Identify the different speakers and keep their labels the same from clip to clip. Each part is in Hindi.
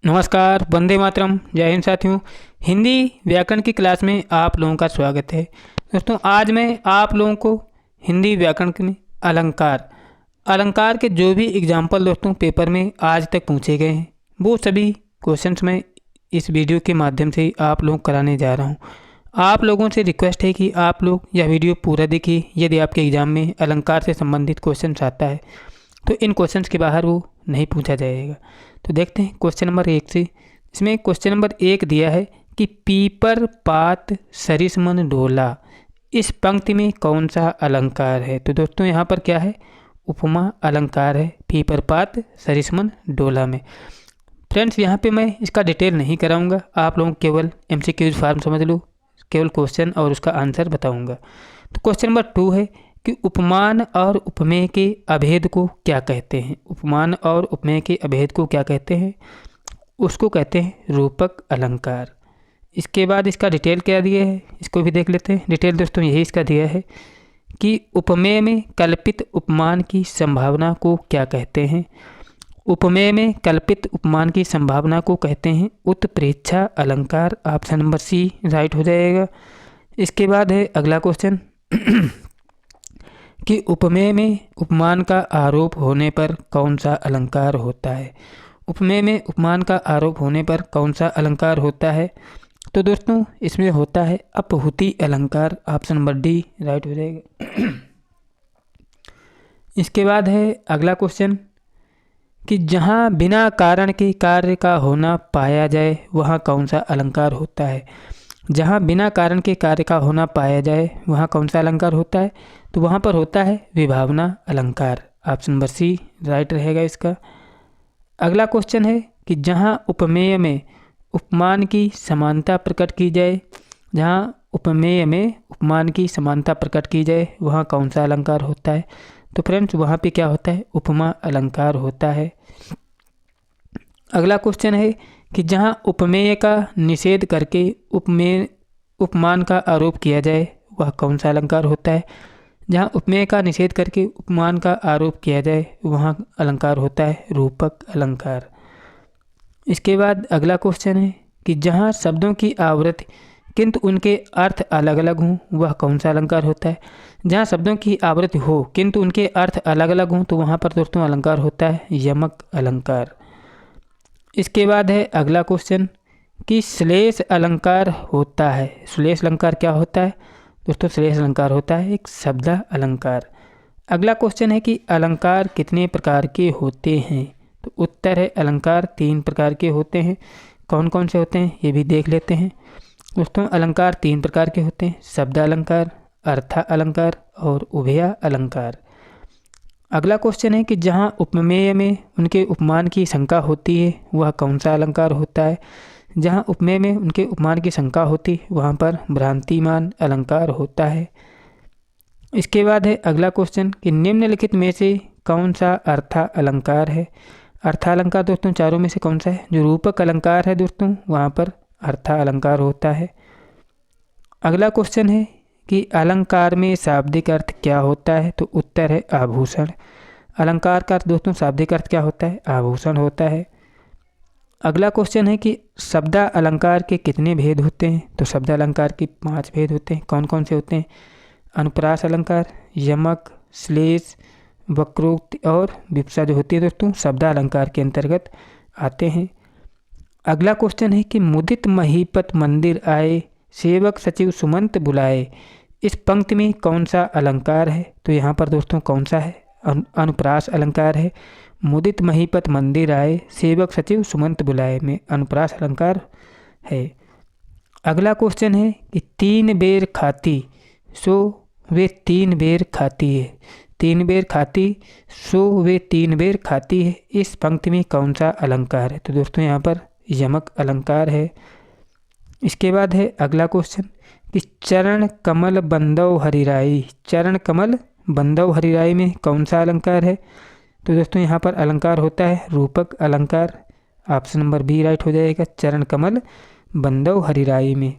Speaker 1: नमस्कार, वंदे मातरम, जय हिंद साथियों। हिंदी व्याकरण की क्लास में आप लोगों का स्वागत है। दोस्तों, आज मैं आप लोगों को हिंदी व्याकरण में अलंकार अलंकार के जो भी एग्जाम्पल दोस्तों पेपर में आज तक पूछे गए हैं, वो सभी क्वेश्चंस मैं इस वीडियो के माध्यम से आप लोगों को कराने जा रहा हूँ। आप लोगों से रिक्वेस्ट है कि आप लोग यह वीडियो पूरा देखिए। यदि आपके एग्ज़ाम में अलंकार से संबंधित क्वेश्चन आता है तो इन क्वेश्चंस के बाहर वो नहीं पूछा जाएगा। तो देखते हैं क्वेश्चन नंबर 1 से। इसमें क्वेश्चन नंबर 1 दिया है कि पीपर पात सरिसमन डोला, इस पंक्ति में कौन सा अलंकार है। तो दोस्तों यहाँ पर क्या है, उपमा अलंकार है पीपर पात सरिसमन डोला में। फ्रेंड्स, यहाँ पे मैं इसका डिटेल नहीं कराऊंगा, आप लोग केवल MCQ फॉर्म समझ लो, केवल क्वेश्चन और उसका आंसर बताऊंगा। तो क्वेश्चन नंबर 2 है कि उपमान और उपमेय के अभेद को क्या कहते हैं। उपमान और उपमेय के अभेद को क्या कहते हैं, उसको कहते हैं रूपक अलंकार। इसके बाद इसका डिटेल क्या दिया है, इसको भी देख लेते हैं। डिटेल दोस्तों यही इसका दिया है कि उपमेय में कल्पित उपमान की संभावना को क्या कहते हैं। उपमेय में कल्पित उपमान की संभावना को कहते हैं उत्प्रेक्षा अलंकार। ऑप्शन नंबर सी राइट हो जाएगा। इसके बाद है अगला क्वेश्चन कि उपमेय में उपमान का आरोप होने पर कौन सा अलंकार होता है। उपमेय में उपमान का आरोप होने पर कौन सा अलंकार होता है। तो दोस्तों इसमें होता है अपहुति अलंकार। ऑप्शन नंबर डी राइट हो जाएगा। इसके बाद है अगला क्वेश्चन कि जहाँ बिना कारण के कार्य का होना पाया जाए वहाँ कौन सा अलंकार होता है। जहाँ बिना कारण के कार्य का होना पाया जाए वहाँ कौन सा अलंकार होता है। तो वहाँ पर होता है विभावना अलंकार। ऑप्शन नंबर सी राइट रहेगा इसका। अगला क्वेश्चन है कि जहाँ उपमेय में उपमान की समानता प्रकट की जाए, जहाँ उपमेय में उपमान की समानता प्रकट की जाए वहाँ कौन सा अलंकार होता है। तो फ्रेंड्स वहाँ पे क्या होता है, उपमा अलंकार होता है। अगला क्वेश्चन है कि जहाँ उपमेय का निषेध करके उपमान का आरोप किया जाए वह कौन सा अलंकार होता है। जहाँ उपमेय का निषेध करके उपमान का आरोप किया जाए वहाँ अलंकार होता है रूपक अलंकार। इसके बाद अगला क्वेश्चन है कि जहाँ शब्दों की आवृत्ति किंतु उनके अर्थ अलग अलग हों वह कौन सा अलंकार होता है। जहाँ शब्दों की आवृत्ति हो किंतु उनके अर्थ अलग अलग हों तो वहाँ पर दोस्तों अलंकार होता है यमक अलंकार। इसके बाद है अगला क्वेश्चन कि श्लेष अलंकार होता है। श्लेष अलंकार क्या होता है दोस्तों, श्लेष अलंकार होता है एक शब्द अलंकार। अगला क्वेश्चन है कि अलंकार कितने प्रकार के होते हैं। तो उत्तर है अलंकार 3 प्रकार के होते हैं। कौन कौन से होते हैं ये भी देख लेते हैं। दोस्तों अलंकार 3 प्रकार के होते हैं, शब्द अलंकार, अर्थ अलंकार और उभय अलंकार। अगला क्वेश्चन है कि जहाँ उपमेय में उनके उपमान की शंका होती है वह कौन सा अलंकार होता है। जहाँ उपमेय में उनके उपमान की शंका होती है वहाँ पर भ्रांतिमान अलंकार होता है। इसके बाद है अगला क्वेश्चन कि निम्नलिखित में से कौन सा अर्थ अलंकार है। अर्थ अलंकार दोस्तों चारों में से कौन सा है। जो रूपक अलंकार है दोस्तों वहाँ पर अर्थ अलंकार होता है। अगला क्वेश्चन है कि अलंकार में शाब्दिक अर्थ क्या होता है। तो उत्तर है आभूषण। अलंकार का अर्थ दोस्तों शाब्दिक अर्थ क्या होता है, आभूषण होता है। अगला क्वेश्चन है कि शब्द अलंकार के कितने भेद होते हैं। तो शब्द अलंकार के 5 भेद होते हैं। कौन कौन से होते हैं, अनुप्रास अलंकार, यमक, श्लेष, वक्रोक्ति और विवक्षा जो होती है दोस्तों शब्द अलंकार के अंतर्गत आते हैं। अगला क्वेश्चन है कि मुदित महीपत मंदिर आए, सेवक सचिव सुमंत बुलाए, इस पंक्ति में कौन सा अलंकार है। तो यहाँ पर दोस्तों कौन सा है, अनुप्रास अलंकार है। मुदित महीपत मंदिर आए, सेवक सचिव सुमंत बुलाए में अनुप्रास अलंकार है। अगला क्वेश्चन है कि 3 बेर खाती सो वे 3 बेर खाती है। 3 बेर खाती सो वे 3 बेर खाती है, इस पंक्ति में कौन सा अलंकार है। तो दोस्तों यहाँ पर यमक अलंकार है। इसके बाद है अगला क्वेश्चन कि चरण कमल बंदव हरिराई, चरण कमल बंदव हरिराई में कौन सा अलंकार है। तो दोस्तों यहाँ पर अलंकार होता है रूपक अलंकार। ऑप्शन नंबर बी राइट हो जाएगा, चरण कमल बंदव हरिराई में।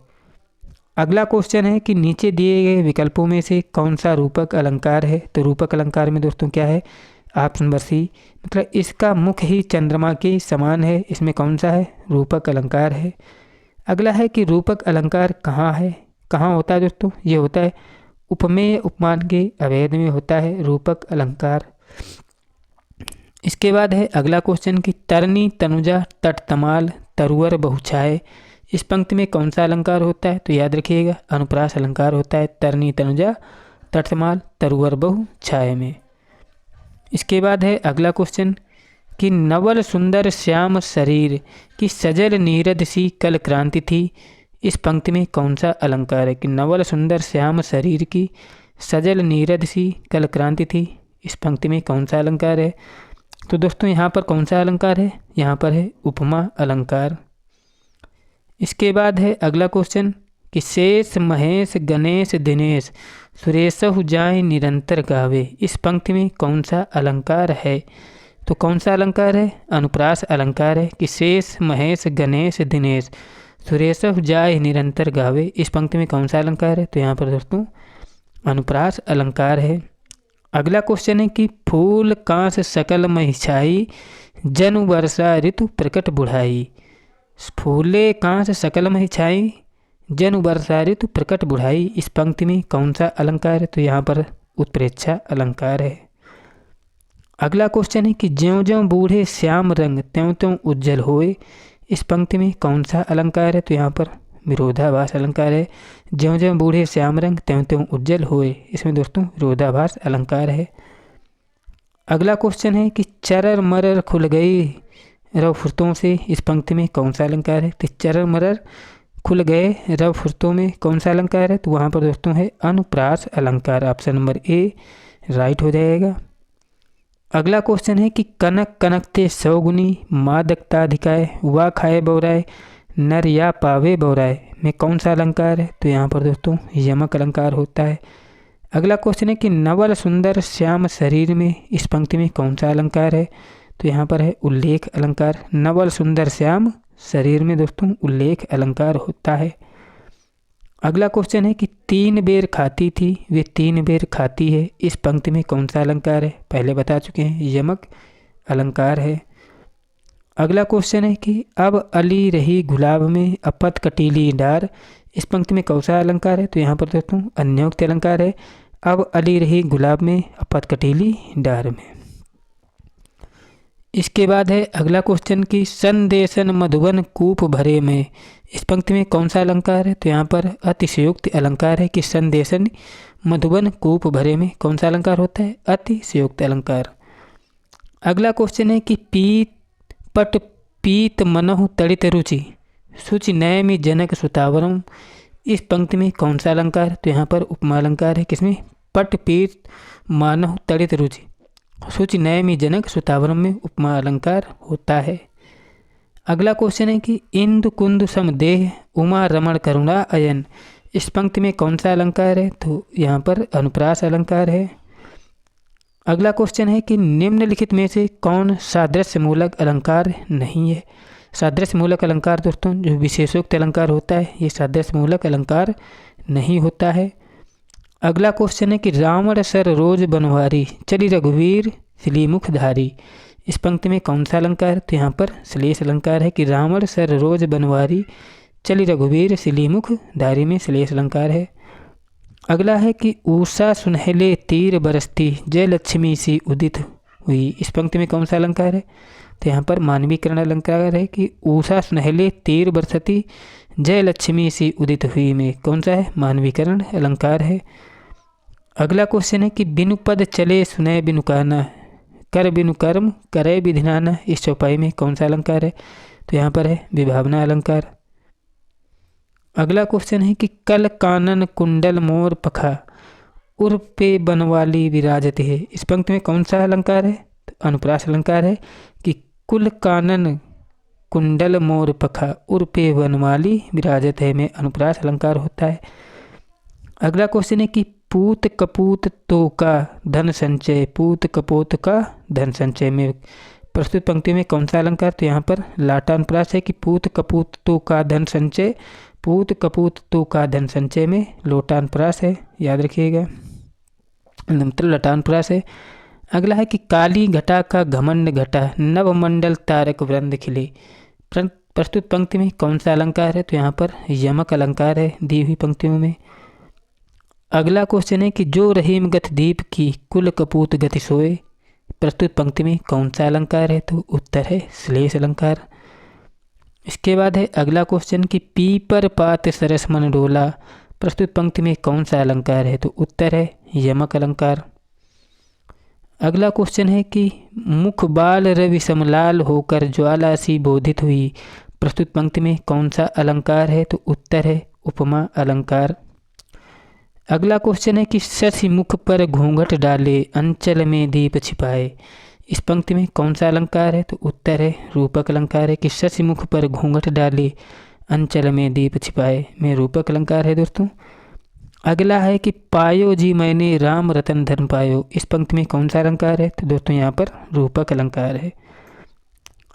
Speaker 1: अगला क्वेश्चन है कि नीचे दिए गए विकल्पों में से कौन सा रूपक अलंकार है। तो रूपक अलंकार में दोस्तों क्या है, ऑप्शन नंबर सी, मतलब इसका मुख ही चंद्रमा के समान है, इसमें कौन सा है? रूपक अलंकार है। अगला है कि रूपक अलंकार कहाँ है, कहाँ होता है दोस्तों? ये होता है उपमेय उपमान के अभेद में होता है रूपक अलंकार। इसके बाद है अगला क्वेश्चन कि तरनी तनुजा तट तमाल तरुवर बहुछाए, इस पंक्ति में कौन सा अलंकार होता है? तो याद रखिएगा अनुप्रास अलंकार होता है तरनी तनुजा तट तमाल तरुवर बहुछाए में। इसके बाद है अगला क्वेश्चन कि नवल सुंदर श्याम शरीर की सजल नीरद सी कल क्रांति थी, इस पंक्ति में कौन सा अलंकार है? कि नवल सुंदर श्याम शरीर की सजल नीरद सी कल क्रांति थी, इस पंक्ति में कौन सा अलंकार है? तो दोस्तों यहाँ पर कौन सा अलंकार है? यहाँ पर है उपमा अलंकार। इसके बाद है अगला क्वेश्चन कि शेष महेश गणेश दिनेश सुरेशहु जाय निरंतर गावे, इस पंक्ति में कौन सा अलंकार है? तो कौन सा अलंकार है? अनुप्रास अलंकार है कि शेष महेश गणेश दिनेश सुरेशहु जाय निरंतर गावे, इस पंक्ति में कौन सा अलंकार है? तो यहाँ पर दोस्तों अनुप्रास अलंकार है। अगला क्वेश्चन है कि फूल कांस सकल महिछाई जनु वर्षा ऋतु प्रकट बुढ़ाई, फूले कांस सकल महिछाई जनु वर्षा ऋतु प्रकट बुढ़ाई, इस पंक्ति में कौन सा अलंकार है? तो यहाँ पर उत्प्रेक्षा अलंकार है। अगला क्वेश्चन है कि ज्यों ज्यों बूढ़े श्याम रंग त्यों त्यों उज्जवल होए, इस पंक्ति में कौन सा अलंकार है? तो यहाँ पर विरोधाभास अलंकार है। ज्यों ज्यों बूढ़े श्याम रंग त्यों त्यों उज्जवल होए, इसमें दोस्तों विरोधाभास अलंकार है। अगला क्वेश्चन है कि चरर मरर खुल गई रव फुर्तों से, इस पंक्ति में कौन सा अलंकार है? तो चरर मरर खुल गए रव फुर्तों में कौन सा अलंकार है? तो वहाँ पर दोस्तों है अनुप्रास अलंकार, ऑप्शन नंबर ए राइट हो जाएगा। अगला क्वेश्चन है कि कनक कनकते सौगुनी मादकताधिकाय वा खाए बौराए नर या पावे बौराए में कौन सा अलंकार है? तो यहाँ पर दोस्तों यमक अलंकार होता है। अगला क्वेश्चन है कि नवल सुंदर श्याम शरीर में, इस पंक्ति में कौन सा अलंकार है? तो यहाँ पर है उल्लेख अलंकार। नवल सुंदर श्याम शरीर में दोस्तों उल्लेख अलंकार होता है। अगला क्वेश्चन है कि तीन बेर खाती थी वे तीन बेर खाती है, इस पंक्ति में कौन सा अलंकार है? पहले बता चुके हैं यमक अलंकार है। अगला क्वेश्चन है कि अब अली रही गुलाब में अपत कटीली डार, इस पंक्ति में कौन सा अलंकार है? तो यहाँ पर दोस्तों अन्योक्त अलंकार है। अब अली रही गुलाब में अपत कटीली डार में। इसके बाद है अगला क्वेश्चन कि संदेशन मधुबन कूप भरे में, इस पंक्ति में कौन सा अलंकार है? तो यहाँ पर अतिशयोक्ति अलंकार है कि संदेशन मधुबन कूप भरे में कौन सा अलंकार होता है? अतिशयोक्ति अलंकार। अगला क्वेश्चन है कि पट पीत मनहु तड़ित रुचि सुचि नयमि जनक सुतावरम, इस पंक्ति में कौन सा अलंकार है? तो यहाँ पर उपमा अलंकार है, किसमें? पट पीत मानहु तड़ित रुचि सुचि नयमि जनक सुतावरम में उपमा अलंकार होता है। अगला क्वेश्चन है कि इंदु कुंद समदेह उमा रमण करुणा अयन, इस पंक्ति में कौन सा अलंकार है? तो यहाँ पर अनुप्रास अलंकार है। अगला क्वेश्चन है कि निम्नलिखित में से कौन सादृश्य मूलक अलंकार नहीं है? सादृश्य मूलक अलंकार दोस्तों जो विशेषोक्त अलंकार होता है, ये सादृश्य मूलक अलंकार नहीं होता है। अगला क्वेश्चन है कि रावण सर रोज बनवारी चली रघुवीर सिलीमुख धारी, इस पंक्ति में कौन सा अलंकार है? तो यहाँ पर श्लेष अलंकार है कि रावण सर रोज बनवारी चली रघुवीर सिलीमुख धारी में श्लेष अलंकार है। अगला है कि ऊषा सुनहले तीर बरसती जय लक्ष्मी सी उदित हुई, इस पंक्ति में कौन सा अलंकार है? तो यहाँ पर मानवीकरण अलंकार है कि ऊषा सुनहले तीर बरसती जय लक्ष्मी सी उदित हुई में कौन सा है? मानवीकरण अलंकार है। अगला क्वेश्चन है कि बिनु पद चले सुनय बिनु कहना कर बिनु कर्म करे विधिनाना, इस चौपाई में कौन सा अलंकार है? तो यहाँ पर है विभावना अलंकार। अगला क्वेश्चन है कि कल कानन कुंडल मोर पखा उर पे बनवाली विराजत है, इस पंक्ति में कौन सा अलंकार है? तो अनुप्रास अलंकार है कि कुल कानन कुंडल मोर पखा उर पे बनवाली विराजत है में अनुप्रास अलंकार होता है। अगला क्वेश्चन है कि पूत कपूत तो का धन संचय पूत कपोत का धन संचय में प्रस्तुत पंक्ति में कौन सा अलंकार? तो यहाँ पर लाटा अनुप्रास है कि पूत कपूत तो का धन संचय पूत कपूत तो का धन संचय में लोटा अनुप्रास है, याद रखिएगा, मतलब लटा अनुप्रास है। अगला है कि काली घटा का घमंड घटा, नवमंडल तारक वृंद खिले। प्रस्तुत पंक्ति में कौन सा अलंकार है? तो यहाँ पर यमक अलंकार है दी हुई पंक्तियों में। अगला क्वेश्चन है कि जो रहीम गत दीप की कुल कपूत गति सोए। प्रस्तुत पंक्ति में कौन सा अलंकार है? तो उत्तर है श्लेष अलंकार। इसके बाद है अगला क्वेश्चन कि पीपर पात सरस मन डोला। प्रस्तुत पंक्ति में कौन सा अलंकार है? तो उत्तर है यमक अलंकार। अगला क्वेश्चन है कि मुख बाल रवि समलाल होकर ज्वाला सी बोधित हुई। प्रस्तुत पंक्ति में कौन सा अलंकार है? तो उत्तर है उपमा अलंकार। अगला क्वेश्चन है कि शशि मुख पर घूंघट डाले अंचल में दीप छिपाए। इस पंक्ति में कौन सा अलंकार है? तो उत्तर है रूपक अलंकार है कि शशि मुख पर घूंघट डाले अंचल में दीप छिपाए में रूपक अलंकार है दोस्तों। अगला है कि पायो जी मैंने राम रतन धन पायो। इस पंक्ति में कौन सा अलंकार है? तो दोस्तों यहाँ पर रूपक अलंकार है।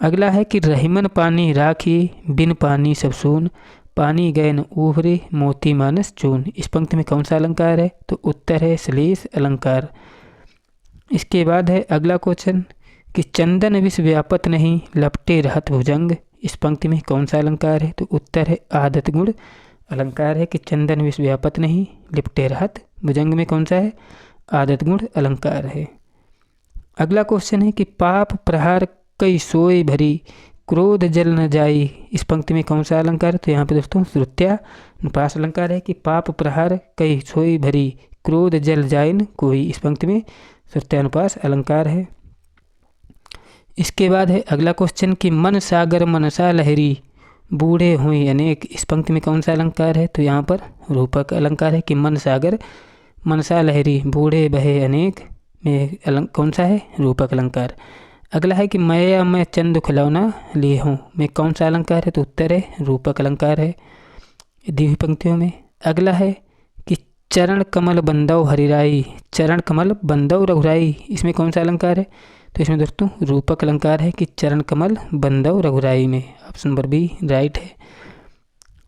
Speaker 1: अगला है कि रहीमन पानी राखी बिन पानी सब सून, पानी गए न उभरे मोती मानस चून। इस पंक्ति में कौन सा अलंकार है? तो उत्तर है श्लेष अलंकार। इसके बाद है अगला क्वेश्चन कि चंदन विष व्यापत नहीं लपटे रहत भुजंग। इस पंक्ति में कौन सा अलंकार है? तो उत्तर है आदत गुण अलंकार है कि चंदन विष व्यापत नहीं लिपटे रहत भुजंग में कौन सा है? आदत गुण अलंकार है। अगला क्वेश्चन है कि पाप प्रहार कई सोए भरी क्रोध जल न जाई। इस पंक्ति में कौन सा अलंकार है? तो यहाँ पे दोस्तों श्रुत्यानुप्रास अलंकार है कि पाप प्रहार कई सोई भरी क्रोध जल जाए न कोई। इस पंक्ति में श्रुत्यानुप्रास अलंकार है। इसके बाद है अगला क्वेश्चन कि मन सागर मनसा लहरी बूढ़े हुए अनेक। इस पंक्ति में कौन सा अलंकार है? तो यहाँ पर रूपक अलंकार है कि मन सागर मनसा लहरी बूढ़े बहे अनेक में कौन सा है? रूपक अलंकार। अगला है कि मैं चंद खिलौना लिए हूँ में कौन सा अलंकार है? तो उत्तर है रूपक अलंकार है दी हुई पंक्तियों में। अगला है कि चरण कमल बंदव हरिराई, चरण कमल बंदव रघुराई। इसमें कौन सा अलंकार है? तो इसमें दोस्तों रूपक अलंकार है कि चरण कमल बंदव रघुराई में ऑप्शन नंबर बी राइट है।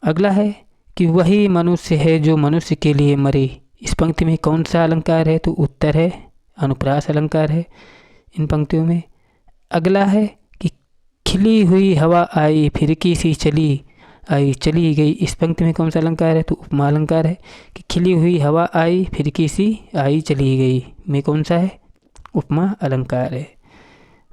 Speaker 1: अगला है कि वही मनुष्य है जो मनुष्य के लिए मरे। इस पंक्ति में कौन सा अलंकार है? तो उत्तर है अनुप्रास अलंकार है इन पंक्तियों में। अगला है कि खिली हुई हवा आई फिरकी सी चली आई चली गई। इस पंक्ति में कौन सा अलंकार है? तो उपमा अलंकार है कि खिली हुई हवा आई फिरकी सी आई चली गई में कौन सा है? उपमा अलंकार है।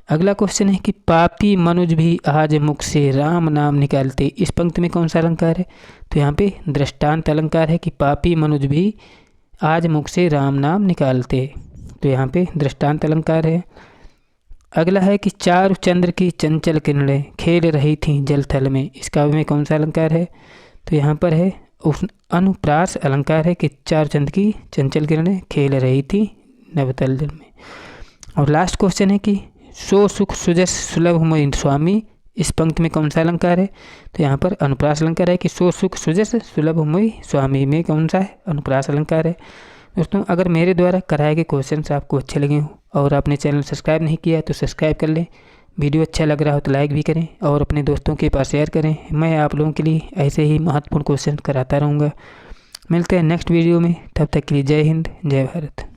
Speaker 1: अगला क्वेश्चन है कि पापी मनुज भी आज मुख से राम नाम निकालते। इस पंक्ति में कौन सा अलंकार है? तो यहाँ पे दृष्टांत अलंकार है कि पापी मनुज भी आज मुख से राम नाम निकालते। तो यहाँ पे दृष्टांत अलंकार है। अगला है कि चारु चंद्र की चंचल किरणें खेल रही थीं जल थल में। इस काव्य में कौन सा अलंकार है? तो यहाँ पर है अनुप्रास अलंकार है कि चारु चंद्र की चंचल किरणें खेल रही थी नवतल जल में। और लास्ट क्वेश्चन है कि सो सुख सुजस सुलभ मोहि स्वामी। इस पंक्ति में कौन सा अलंकार है? तो यहाँ पर अनुप्रास अलंकार है कि सो सुख सुजस सुलभ मोहि स्वामी में कौन सा है? अनुप्रास अलंकार है। दोस्तों अगर मेरे द्वारा कराए गए क्वेश्चन आपको अच्छे लगे हों और आपने चैनल सब्सक्राइब नहीं किया तो सब्सक्राइब कर लें, वीडियो अच्छा लग रहा हो तो लाइक भी करें और अपने दोस्तों के पास शेयर करें। मैं आप लोगों के लिए ऐसे ही महत्वपूर्ण क्वेश्चन कराता रहूँगा। मिलते हैं नेक्स्ट वीडियो में, तब तक के लिए जय हिंद जय भारत।